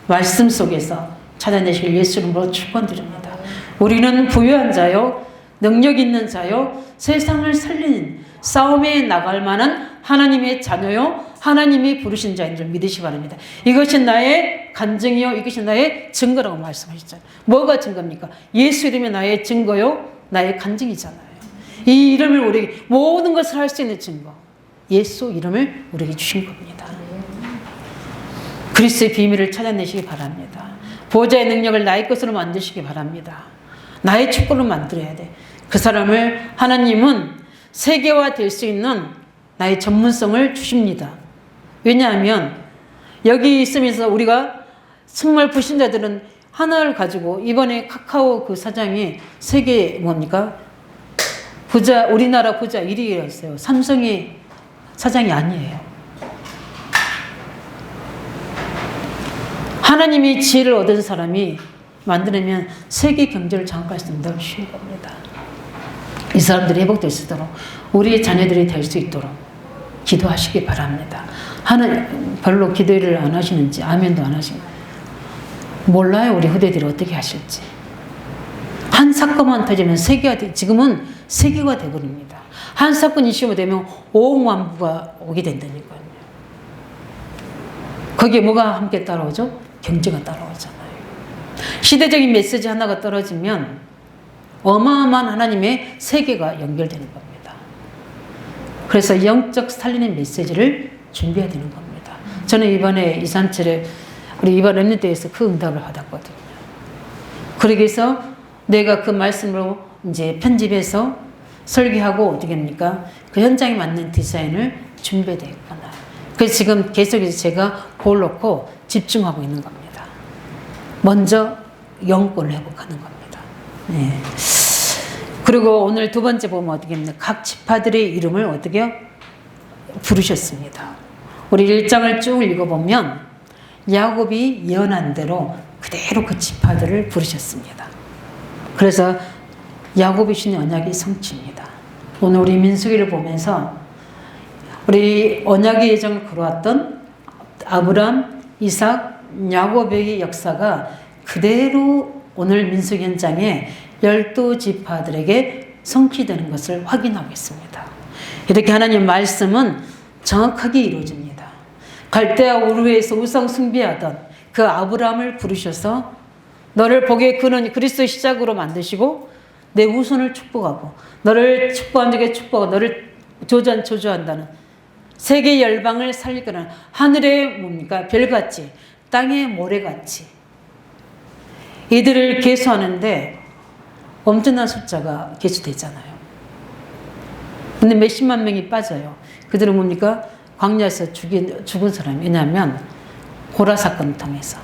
말씀 속에서 찾아내실 예수 이름으로 축원드립니다. 우리는 부유한 자요 능력 있는 자요 세상을 살리는 싸움에 나갈 만한 하나님의 자녀요 하나님이 부르신 자인 줄 믿으시기 바랍니다. 이것이 나의 간증이요 이것이 나의 증거라고 말씀하셨잖아요. 뭐가 증거입니까? 예수 이름이 나의 증거요 나의 간증이잖아요. 이 이름을 우리에게 모든 것을 할 수 있는 증거 예수 이름을 우리에게 주신 겁니다. 그리스도의 비밀을 찾아내시기 바랍니다. 보호자의 능력을 나의 것으로 만드시기 바랍니다. 나의 축복으로 만들어야 돼. 그 사람을 하나님은 세계화될 수 있는 나의 전문성을 주십니다. 왜냐하면 여기 있으면서 우리가 정말 불신자들은 하나를 가지고 이번에 카카오 그 사장이 세계 뭡니까? 부자 우리나라 부자 1위였어요. 삼성이 사장이 아니에요. 하나님이 지혜를 얻은 사람이 만들면 세계 경제를 장악할 수 있는 쉬운 겁니다. 이 사람들이 회복될 수 있도록 우리의 자녀들이 될 수 있도록 기도하시기 바랍니다. 하나님 별로 기도를 안 하시는지 아멘도 안 하시고 몰라요. 우리 후대들이 어떻게 하실지. 한 사건만 터지면 세계가 지금은 세계가 되버립니다. 한 사건이 시험되면 오億만부가 오게 된다니까요. 거기에 뭐가 함께 따라오죠? 경제가 따라오잖아요. 시대적인 메시지 하나가 떨어지면 어마어마한 하나님의 세계가 연결되는 겁니다. 그래서 영적 살리는 메시지를 준비해야 되는 겁니다. 저는 이번에 이산철에 우리 이번 랩런트에서 그 응답을 받았거든요. 그러기 위해서 내가 그 말씀으로 이제 편집해서 설계하고 어떻게 합니까? 그 현장에 맞는 디자인을 준비되어 있구나. 그래서 지금 계속해서 제가 그걸 놓고 집중하고 있는 겁니다. 먼저 영권을 회복하는 겁니다. 네. 그리고 오늘 두 번째 보면 어떻게 합니까? 각 지파들의 이름을 어떻게 부르셨습니다. 우리 1장을 쭉 읽어보면 야곱이 예언한 대로 그대로 그 지파들을 부르셨습니다. 그래서 야곱이 주신 언약이 성취입니다. 오늘 우리 민수기를 보면서 우리 언약의 예정을 걸어왔던 아브람, 이삭, 야곱의 역사가 그대로 오늘 민수기 현장에 12지파들에게 성취되는 것을 확인하고 있습니다. 이렇게 하나님 말씀은 정확하게 이루어집니다. 갈대아 우르에서 우상 숭배하던 그 아브라함을 부르셔서 너를 복의 근원 그리스도의 시작으로 만드시고 내 후손을 축복하고 너를 축복한 적에 축복하고 너를 저주한다는 세계 열방을 살리거나 하늘의 뭡니까 별같이 땅의 모래같이 이들을 계수하는데 엄청난 숫자가 계수되잖아요. 근데 몇십만 명이 빠져요. 그들은 뭡니까? 광야에서 죽은 사람이. 왜냐하면 고라 사건을 통해서.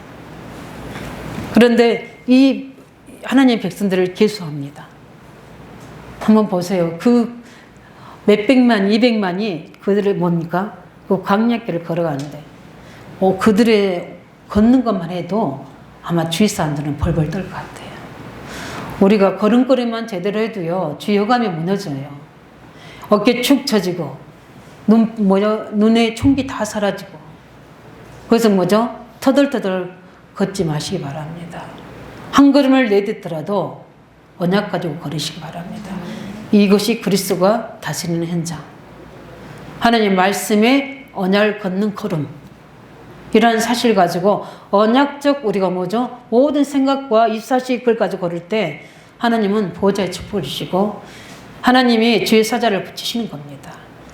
그런데 이 하나님의 백성들을 계수합니다. 한번 보세요. 그 몇백만, 200만이 그들을 뭡니까? 그 광야길을 걸어가는데 그들의 걷는 것만 해도 아마 주위 사람들은 벌벌 떨 것 같아요. 우리가 걸음걸이만 제대로 해도요. 주위 여감이 무너져요. 어깨 축 처지고 눈에 총기 다 사라지고. 그래서 터덜터덜 걷지 마시기 바랍니다. 한 걸음을 내딛더라도 언약 가지고 걸으시기 바랍니다. 이것이 그리스도가 다스리는 현장. 하나님 말씀에 언약을 걷는 걸음. 이런 사실 가지고 언약적 우리가 모든 생각과 입사시 그걸 가지고 걸을 때 하나님은 보호자의 축복을 주시고 하나님이 주의 사자를 붙이시는 겁니다.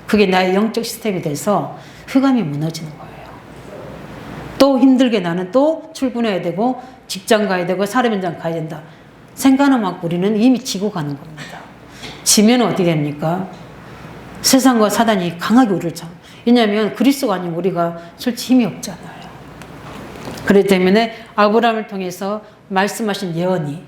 그게 나의 영적 시스템이 돼서 흑암이 무너지는 거예요. 또 힘들게 나는 또 출근해야 되고 직장 가야 되고 사람 현장 가야 된다. 생각하는 만큼 우리는 이미 지고 가는 겁니다. 지면 어떻게 됩니까? 세상과 사단이 강하게 우리를 왜냐하면 그리스도가 아니면 우리가 솔직히 힘이 없잖아요. 그렇기 때문에 아브라함을 통해서 말씀하신 예언이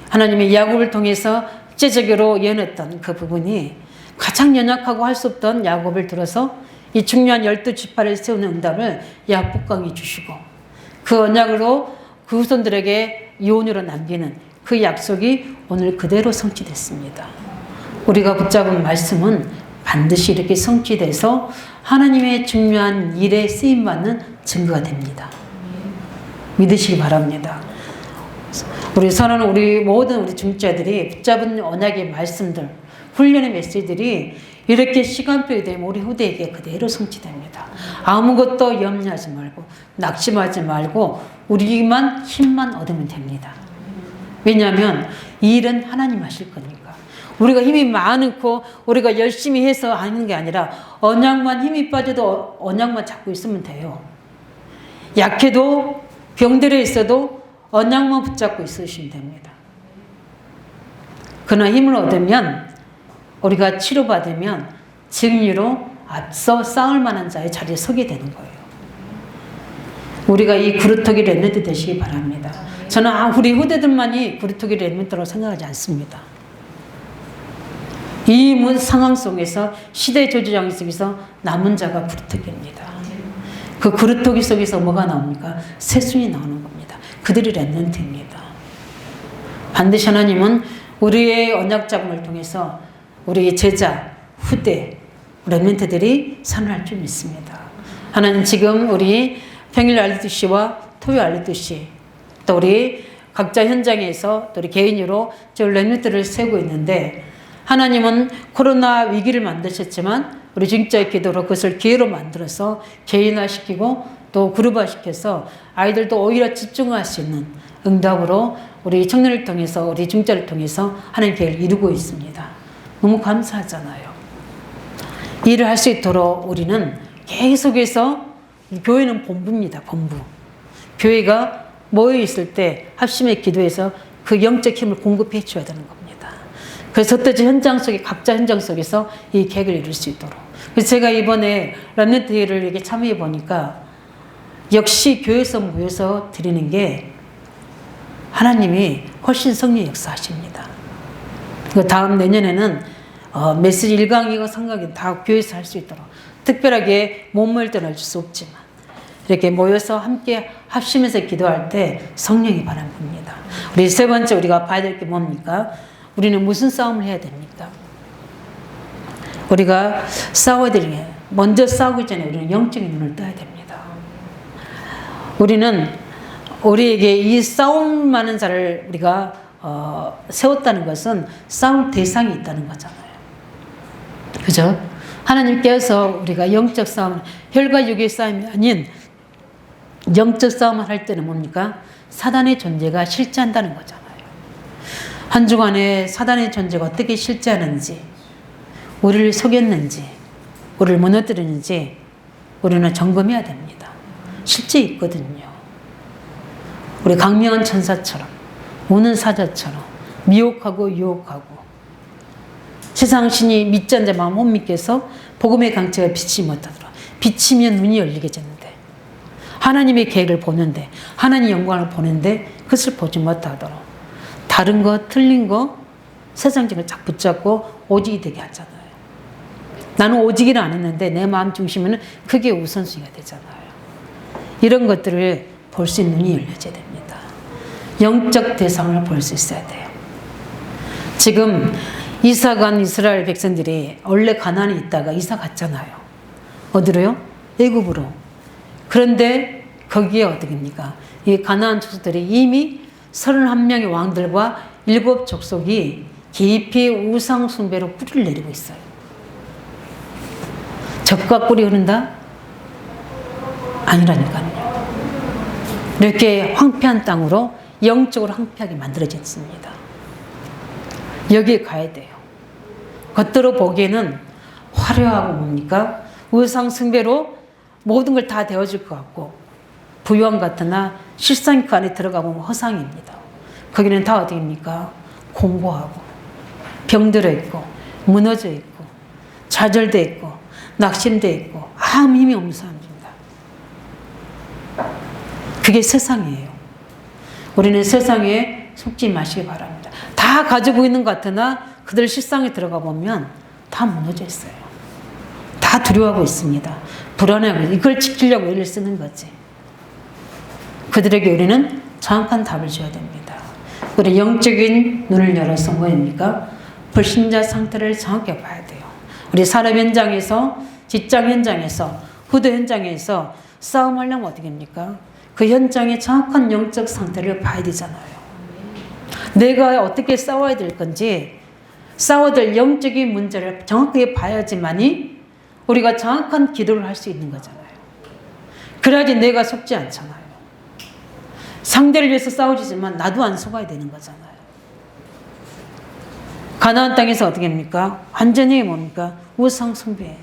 하나님의 야곱을 통해서 국제적으로 예언했던 그 부분이 가장 연약하고 할 수 없던 야곱을 들어서 이 중요한 12지파를 세우는 응답을 야복강이 주시고 그 언약으로 그 후손들에게 이혼으로 남기는 그 약속이 오늘 그대로 성취됐습니다. 우리가 붙잡은 말씀은 반드시 이렇게 성취돼서 하나님의 중요한 일에 쓰임받는 증거가 됩니다. 믿으시기 바랍니다. 우리 사랑하는 우리 모든 우리 중자들이 붙잡은 언약의 말씀들, 훈련의 메시지들이 이렇게 시간표에 되면 우리 후대에게 그대로 성취됩니다. 아무것도 염려하지 말고 낙심하지 말고 우리만 힘만 얻으면 됩니다. 왜냐하면 이 일은 하나님 하실 거니까. 우리가 힘이 많고 우리가 열심히 해서 하는 게 아니라 언약만 힘이 빠져도 언약만 잡고 있으면 돼요. 약해도 병들어 있어도 언약만 붙잡고 있으시면 됩니다. 그러나 힘을 얻으면 우리가 치료받으면 증리로 앞서 싸울 만한 자의 자리에 서게 되는 거예요. 우리가 이 구루토기 렘넌트 되시기 바랍니다. 저는 우리 후대들만이 구루토기 렘넌트라고 생각하지 않습니다. 이 상황 속에서 시대 저주장 속에서 남은 자가 구루토기입니다. 그 구루토기 속에서 뭐가 나옵니까? 새순이 나오는 겁니다. 그들이 렘넌트입니다. 반드시 하나님은 우리의 언약 잡음을 통해서 우리의 제자, 후대, 렘넌트들이 산을 줄 믿습니다. 하나님 지금 우리 평일 알리투시와 토요 알리투시 또 우리 각자 현장에서 또 우리 개인으로 저 렘넌트를 세우고 있는데 하나님은 코로나 위기를 만드셨지만 우리 중자의 기도로 그것을 기회로 만들어서 개인화시키고 또 그룹화시켜서 아이들도 오히려 집중할 수 있는 응답으로 우리 청년을 통해서 우리 중자를 통해서 하나님 계획을 이루고 있습니다. 너무 감사하잖아요. 일을 할 수 있도록 우리는 계속해서 교회는 본부입니다. 본부. 교회가 모여 있을 때 합심의 기도해서 그 영적 힘을 공급해 줘야 되는 겁니다. 그래서 또 현장 속에 각자 현장 속에서 이 계획을 이룰 수 있도록. 그래서 제가 이번에 렘넌트 회의를 이렇게 참여해 보니까 역시 교회에서 모여서 드리는 게 하나님이 훨씬 성령 역사하십니다. 그 다음 내년에는 메시지 1강이고 3강이 다 교회에서 할 수 있도록 특별하게 못 모일 때는 할 수 없지만 이렇게 모여서 함께 합심해서 기도할 때 성령이 바람봅니다. 우리 세 번째 우리가 봐야 될 게 뭡니까? 우리는 무슨 싸움을 해야 됩니까? 우리가 싸워야 되는 게 먼저 싸우기 전에 우리는 영적인 눈을 떠야 됩니다. 우리는 우리에게 이 싸울 만한 자를 우리가 세웠다는 것은 싸울 대상이 있다는 거잖아요. 그죠? 하나님께서 우리가 영적 싸움, 혈과 육의 싸움이 아닌 영적 싸움을 할 때는 뭡니까? 사단의 존재가 실제한다는 거잖아요. 한 주간에 사단의 존재가 어떻게 실제하는지, 우리를 속였는지, 우리를 무너뜨리는지 우리는 점검해야 됩니다. 실제 있거든요. 우리 강명한 천사처럼, 우는 사자처럼 미혹하고 유혹하고 세상 신이 믿지 않는 마음 못 믿게 해서 복음의 강체가 비치지 못하더라. 비치면 눈이 열리게 되는데 하나님의 계획을 보는데 하나님의 영광을 보는데 그것을 보지 못하도록 다른 거 틀린 거 세상적으로 쫙 붙잡고 오직이 되게 하잖아요. 나는 오직이를 안 했는데 내 마음 중심에는 그게 우선순위가 되잖아요. 이런 것들을 볼 수 있는 눈이 열려져야 됩니다. 영적 대상을 볼 수 있어야 돼요. 지금 이사 간 이스라엘 백성들이 원래 가나안에 있다가 이사 갔잖아요. 어디로요? 애굽으로. 그런데 거기에 어떻게입니까? 이 가나안 족속들이 이미 31명의 왕들과 7 족속이 깊이 우상 숭배로 뿌리를 내리고 있어요. 적과 꿀이 흐른다? 아니라니까요. 이렇게 황폐한 땅으로 영적으로 황폐하게 만들어졌습니다. 여기에 가야 돼요. 겉으로 보기에는 화려하고 뭡니까? 우상 숭배로 모든 걸 다 되어줄 것 같고 부유함 같으나 실상 그 안에 들어가 보면 허상입니다. 거기는 다 어디입니까? 공고하고 병들어 있고 무너져 있고 좌절돼 있고 낙심돼 있고 아무 힘이 없는 사람입니다. 그게 세상이에요. 우리는 세상에 속지 마시기 바랍니다. 다 가지고 있는 것 같으나 그들 실상에 들어가 보면 다 무너져 있어요. 다 두려워하고 있습니다. 불안해하고 이걸 지키려고 애를 쓰는 거지. 그들에게 우리는 정확한 답을 줘야 됩니다. 우리 영적인 눈을 열어서 뭐입니까? 불신자 상태를 정확히 봐야 돼요. 우리 산업 현장에서, 직장 현장에서, 후대 현장에서 싸움하려면 어떻게 합니까? 그 현장의 정확한 영적 상태를 봐야 되잖아요. 내가 어떻게 싸워야 될 건지, 싸워야 될 영적인 문제를 정확하게 봐야지만이 우리가 정확한 기도를 할 수 있는 거잖아요. 그래야지 내가 속지 않잖아요. 상대를 위해서 싸우지만 나도 안 속아야 되는 거잖아요. 가나안 땅에서 어떻게 합니까? 완전히 뭡니까? 우상 숭배.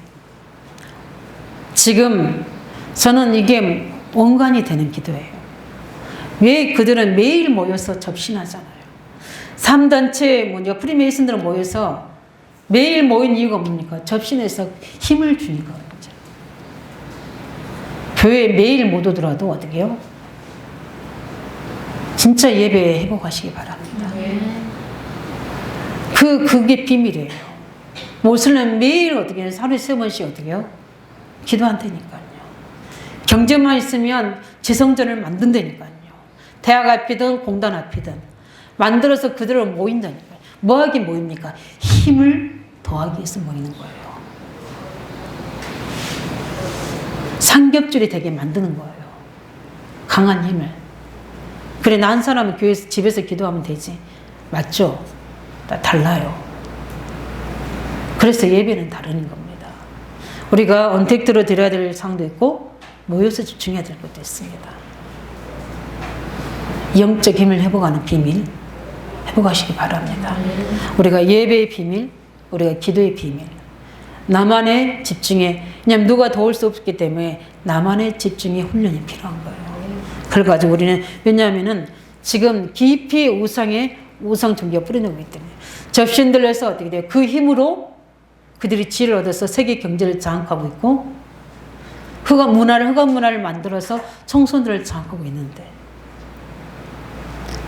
지금 저는 이게 원관이 되는 기도예요. 왜 그들은 매일 모여서 접신하잖아요. 3단체 뭐냐 프리메이슨들은 모여서 매일 모인 이유가 뭡니까? 접신해서 힘을 주니까 그렇죠. 교회에 매일 못 오더라도 어떻게 해요? 진짜 예배 회복하시기 바랍니다. 그게 비밀이에요. 모슬렘 매일 어떻게 해요? 하루에 3번씩 어떻게 해요? 기도한다니까요. 경제만 있으면 지성전을 만든다니까요. 대학 앞이든 공단 앞이든 만들어서 그대로 모인다니까요. 뭐 하기 모입니까? 힘을 더하기 위해서 모이는 거예요. 삼겹줄이 되게 만드는 거예요. 강한 힘을. 그래, 난 사람은 교회에서, 집에서 기도하면 되지. 맞죠? 다 달라요. 그래서 예배는 다른 겁니다. 우리가 언택트로 드려야 될 상도 있고 모여서 집중해야 될 것도 있습니다. 영적 힘을 회복하는 비밀 회복하시기 바랍니다. 우리가 예배의 비밀, 우리가 기도의 비밀, 나만의 집중에, 왜냐하면 누가 도울 수 없기 때문에 나만의 집중의 훈련이 필요한 거예요. 그걸 가지고 우리는, 왜냐하면은 지금 깊이 우상 종교가 뿌려내고 있기 때문에 접신들에서 어떻게 돼요? 그 힘으로 그들이 지혜를 얻어서 세계 경제를 장악하고 있고 흑암 문화를 만들어서 청소년들을 장악하고 있는데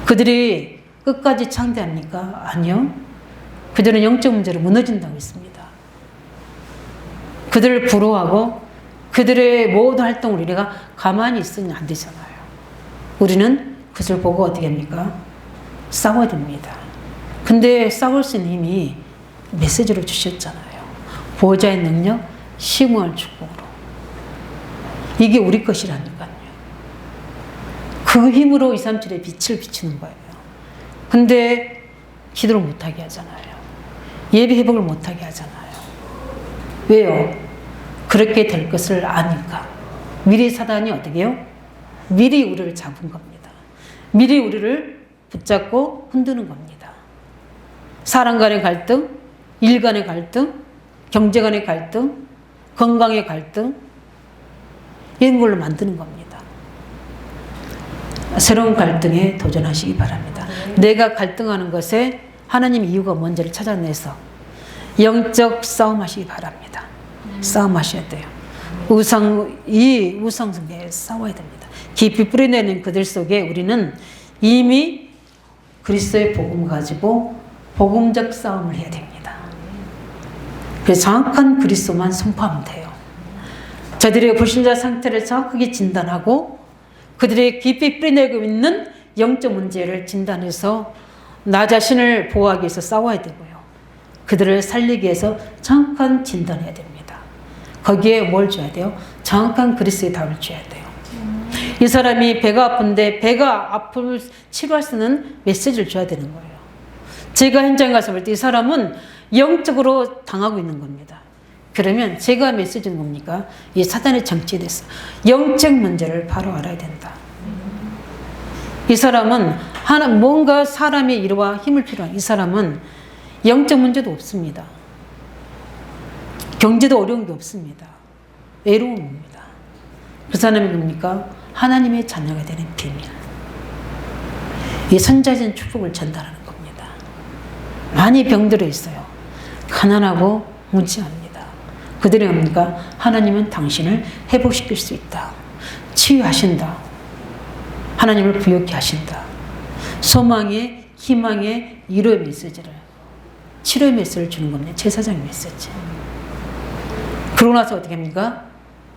그들이 끝까지 창대합니까? 아니요. 그들은 영적 문제로 무너진다고 했습니다. 그들을 부러워하고 그들의 모든 활동을 우리가 가만히 있으면 안 되잖아요. 우리는 그것을 보고 어떻게 합니까? 싸워야 됩니다. 근데 싸울 수 있는 힘이 메시지로 주셨잖아요. 보호자의 능력, 시무할 축복으로. 이게 우리 것이라니까요. 그 힘으로 237의 빛을 비추는 거예요. 근데 기도를 못하게 하잖아요. 예배 회복을 못하게 하잖아요. 왜요? 그렇게 될 것을 아니까. 미리 사단이 어떻게 해요? 미리 우리를 잡은 겁니다. 미리 우리를 붙잡고 흔드는 겁니다. 사람 간의 갈등, 일 간의 갈등, 경제 간의 갈등, 건강의 갈등, 이런 걸로 만드는 겁니다. 새로운 갈등에 도전하시기 바랍니다. 내가 갈등하는 것에 하나님 이유가 뭔지를 찾아내서 영적 싸움하시기 바랍니다. 싸움하셔야 돼요. 우상숭배에 싸워야 됩니다. 깊이 뿌리내는 그들 속에 우리는 이미 그리스도의 복음 가지고 복음적 싸움을 해야 됩니다. 그래서 정확한 그리스도만 선포하면 돼요. 저들의 불신자 상태를 정확하게 진단하고 그들의 깊이 뿌리내고 있는 영적 문제를 진단해서 나 자신을 보호하기 위해서 싸워야 되고요. 그들을 살리기 위해서 정확한 진단해야 됩니다. 거기에 뭘 줘야 돼요? 정확한 그리스의 답을 줘야 돼요. 이 사람이 배가 아픈데 배가 아픔을 치료할 수 있는 메시지를 줘야 되는 거예요. 제가 현장에 가서 볼 때 이 사람은 영적으로 당하고 있는 겁니다. 그러면 제가 메시지는 뭡니까? 이 사단의 정치에 대해서 영적 문제를 바로 알아야 된다. 이 사람은 뭔가 사람의 일과 힘을 필요한 이 사람은 영적 문제도 없습니다. 경제도 어려운 게 없습니다. 외로움입니다. 그 사람이 뭡니까? 하나님의 자녀가 되는 비밀. 이 선자적인 축복을 전달하는 겁니다. 많이 병들어 있어요. 가난하고 무지합니다. 그들이 뭡니까? 하나님은 당신을 회복시킬 수 있다. 치유하신다. 하나님을 부욕케 하신다. 소망의, 희망의 위로의 메시지를, 치료의 메시지를 주는 겁니다. 제사장 메시지. 그러고 나서 어떻게 합니까?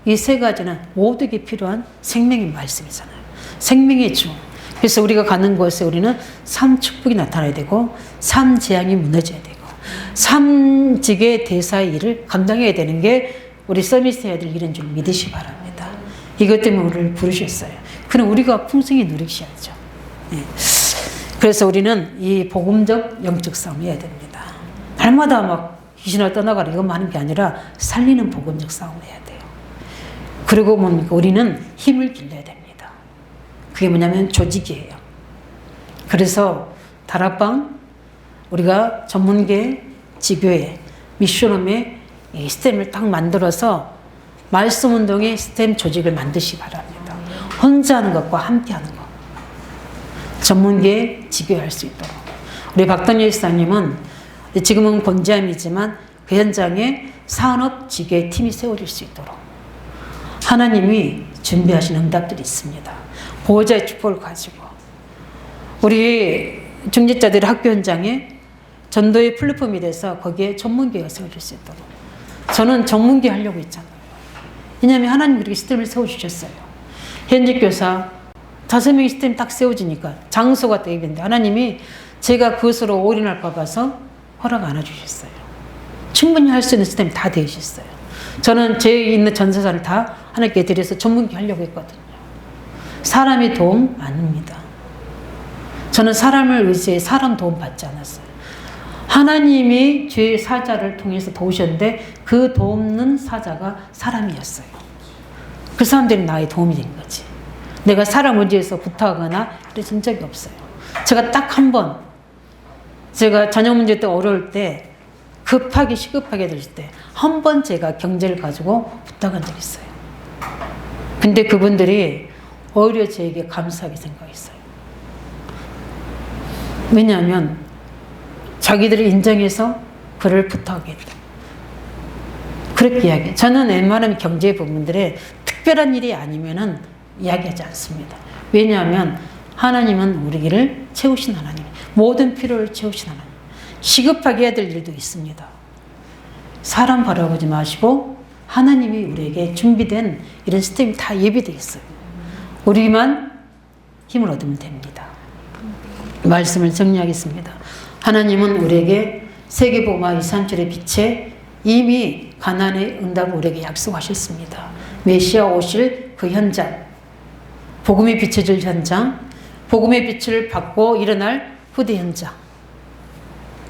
이 세 가지는 모두에게 필요한 생명의 말씀이잖아요. 생명의 주. 그래서 우리가 가는 곳에 우리는 삶 축복이 나타나야 되고, 삶 재앙이 무너져야 되고, 삼직의 대사의 일을 감당해야 되는 게 우리 서비스 해야 될 일인 줄 믿으시 바랍니다. 이것 때문에 우리를 부르셨어요. 그럼 우리가 풍성히 누리셔야죠. 네. 그래서 우리는 이 복음적 영적 싸움 해야 됩니다. 날마다 막 귀신을 떠나가라 이것만 하는 게 아니라 살리는 복음적 싸움을 해야 돼요. 그리고 뭡니까? 우리는 힘을 길러야 됩니다. 그게 뭐냐면 조직이에요. 그래서 다락방, 우리가 전문계, 지교회, 미션홈의 이 스템을 딱 만들어서 말씀 운동의 스템 조직을 만드시 바랍니다. 혼자 하는 것과 함께 하는 것. 전문계, 지교회 할 수 있도록. 우리 박동열 목사님은 지금은 권지암이지만 그 현장에 산업 지교회 팀이 세워질 수 있도록 하나님이 준비하신 응답들이 있습니다. 보호자의 축복을 가지고 우리 중직자들의 학교 현장에 전도의 플랫폼이 돼서 거기에 전문계가 세워질 수 있도록 저는 전문계 하려고 했잖아요. 왜냐하면 하나님 그렇게 시스템을 세워주셨어요. 현직 교사 5명의 시스템이 딱 세워지니까 장소가 되겠는데 하나님이 제가 그것으로 올인할까 봐서 허락 안 해주셨어요. 충분히 할 수 있는 시스템이 다 되어 있었어요. 저는 제 있는 전사자를 다 하나님께 드려서 전문계 하려고 했거든요. 사람의 도움 아닙니다. 저는 사람을 의지해 사람 도움 받지 않았어요. 하나님이 죄의 사자를 통해서 도우셨는데 그 돕는 사자가 사람이었어요. 그 사람들이 나의 도움이 된 거지. 내가 사람 의지해서 부탁하거나 그런 적이 없어요. 제가 딱 한 번, 제가 자녀 문제 때 어려울 때 급하게 시급하게 될 때 한 번 제가 경제를 가지고 부탁한 적이 있어요. 근데 그분들이 오히려 저에게 감사하게 생각했어요. 왜냐하면 자기들이 인정해서 그를 부탁했다. 그렇게 이야기해요. 저는 웬만하면 경제 부분들에 특별한 일이 아니면은 이야기하지 않습니다. 왜냐하면 하나님은 우리를 채우신 하나님, 모든 필요를 채우신 하나님. 시급하게 해야 될 일도 있습니다. 사람 바라보지 마시고 하나님이 우리에게 준비된 이런 시스템이 다 예비되어 있어요. 우리만 힘을 얻으면 됩니다. 말씀을 정리하겠습니다. 하나님은 우리에게 세계복음화 237의 빛에 이미 가나안의 응답을 우리에게 약속하셨습니다. 메시아 오실 그 현장, 복음이 비춰질 현장, 복음의 빛을 받고 일어날 후대 현장,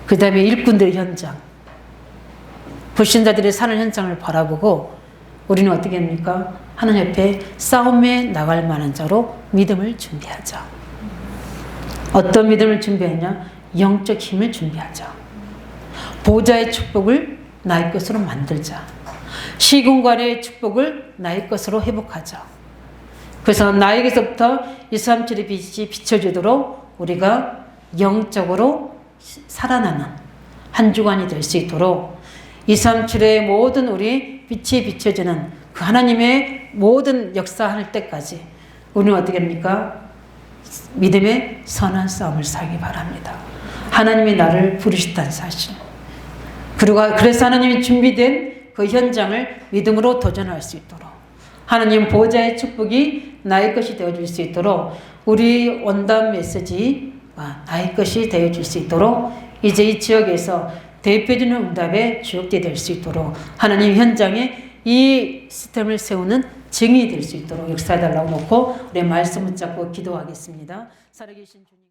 그 다음에 일꾼들의 현장, 불신자들의 사는 현장을 바라보고 우리는 어떻게 합니까? 하나님 옆에 싸움에 나갈 만한 자로 믿음을 준비하자. 어떤 믿음을 준비하냐? 영적 힘을 준비하자. 보좌의 축복을 나의 것으로 만들자. 시공간의 축복을 나의 것으로 회복하자. 그래서 나에게서부터 237의 빛이 비춰지도록 우리가 영적으로 살아나는 한 주간이 될 수 있도록 237의 모든 우리 빛이 비춰지는 그 하나님의 모든 역사할 때까지 우리는 어떻게 합니까? 믿음의 선한 싸움을 살기 바랍니다. 하나님이 나를 부르셨다는 사실. 그리고 그래서 하나님이 준비된 그 현장을 믿음으로 도전할 수 있도록 하나님 보좌의 축복이 나의 것이 되어줄 수 있도록 우리 원단 메시지가 나의 것이 되어줄 수 있도록 이제 이 지역에서 대표적인 응답의 주역대 될 수 있도록 하나님 현장에 이 시스템을 세우는 증인이 될 수 있도록 역사해달라고 놓고 우리 말씀 붙잡고 기도하겠습니다. 살아계신 주님.